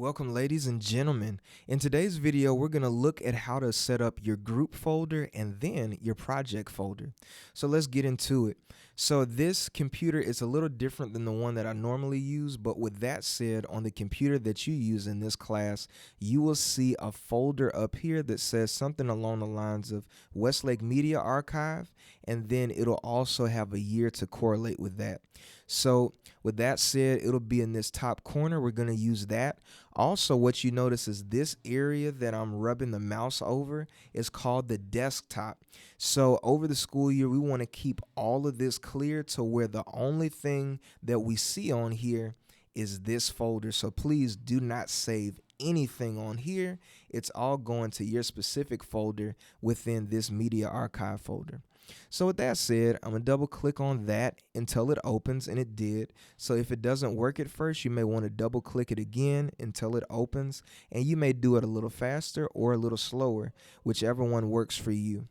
Welcome, ladies and gentlemen. In today's video, we're going to look at how to set up your group folder and then your project folder. So let's get into it. So this computer is a little different than the one that I normally use, but with that said, on the computer that you use in this class, you will see a folder up here that says something along the lines of Westlake Media Archive, and then it'll also have a year to correlate with that. So with that said, it'll be in this top corner. We're going to use that. Also, what you notice is this area that I'm rubbing the mouse over is called the desktop. So over the school year, we want to keep all of this clear to where the only thing that we see on here is this folder. So please do not save anything on here. It's all going to your specific folder within this media archive folder. So with that said, I'm going to double click on that until it opens, and it did. So if it doesn't work at first, you may want to double click it again until it opens, and you may do it a little faster or a little slower, whichever one works for you.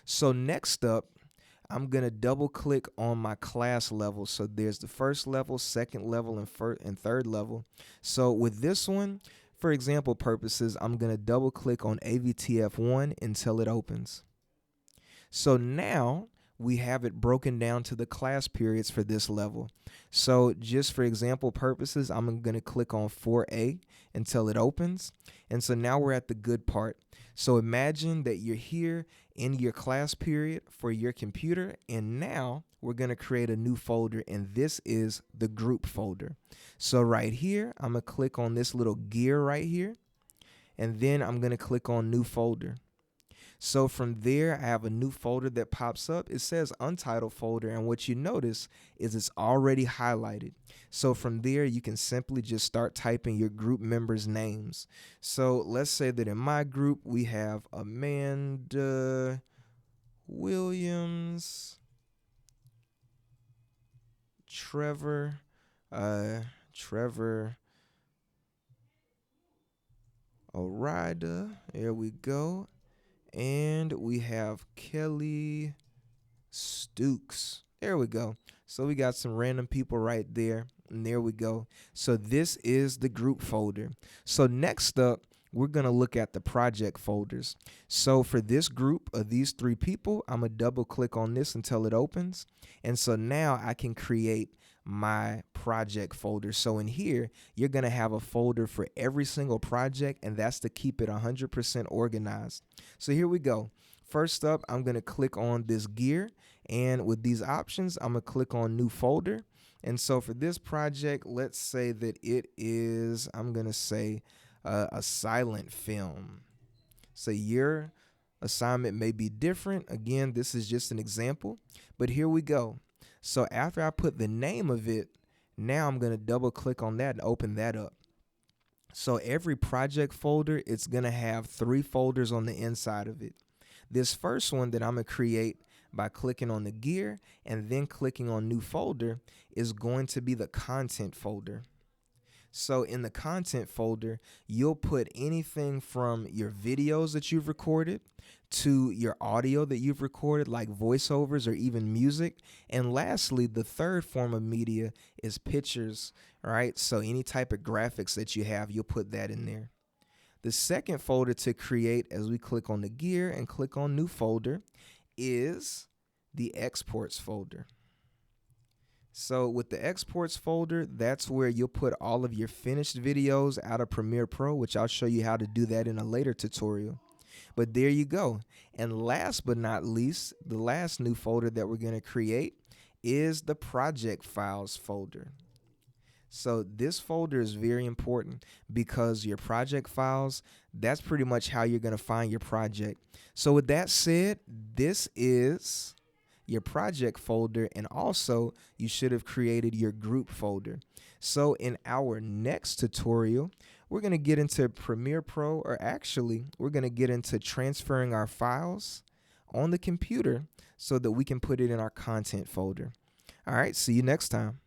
So next up, I'm going to double click on my class level. So there's the first level, second level, and third level. So with this one, for example purposes, I'm going to double click on AVTF1 until it opens. So now we have it broken down to the class periods for this level. So just for example purposes, I'm going to click on 4A until it opens. And so now we're at the good part. So imagine that you're here in your class period for your computer, and now we're going to create a new folder, and this is the group folder. So right here, I'm going to click on this little gear right here, and then I'm going to click on new folder. So from there, I have a new folder that pops up. It says untitled folder, and what you notice is it's already highlighted. So from there, you can simply just start typing your group members' names. So let's say that in my group, we have Amanda Williams, Trevor Orida, there we go. And we have Kelly Stooks. There we go. So we got some random people right there. And there we go. So this is the group folder. So next up, we're going to look at the project folders. So for this group of these three people, I'm going to double click on this until it opens. And so now I can create my project folder. So in here, you're going to have a folder for every single project, and that's to keep it 100% organized. So here we go. First up, I'm going to click on this gear, and with these options, I'm going to click on new folder. And so for this project, let's say that it is, I'm going to say a silent film. So your assignment may be different. Again, this is just an example, but here we go. So after I put the name of it, now I'm going to double click on that and open that up. So every project folder, it's going to have 3 folders on the inside of it. This first one that I'm going to create by clicking on the gear and then clicking on new folder is going to be the content folder. So in the content folder, you'll put anything from your videos that you've recorded to your audio that you've recorded, like voiceovers or even music. And lastly, the third form of media is pictures, right? So any type of graphics that you have, you'll put that in there. The second folder to create, as we click on the gear and click on new folder, is the exports folder. So with the exports folder, that's where you'll put all of your finished videos out of Premiere Pro, which I'll show you how to do that in a later tutorial. But there you go. And last but not least, the last new folder that we're going to create is the project files folder. So this folder is very important because your project files, that's pretty much how you're going to find your project. So with that said, this is your project folder, and also you should have created your group folder. So in our next tutorial, we're going to get into Premiere Pro, or actually we're going to get into transferring our files on the computer so that we can put it in our content folder. All right, see you next time.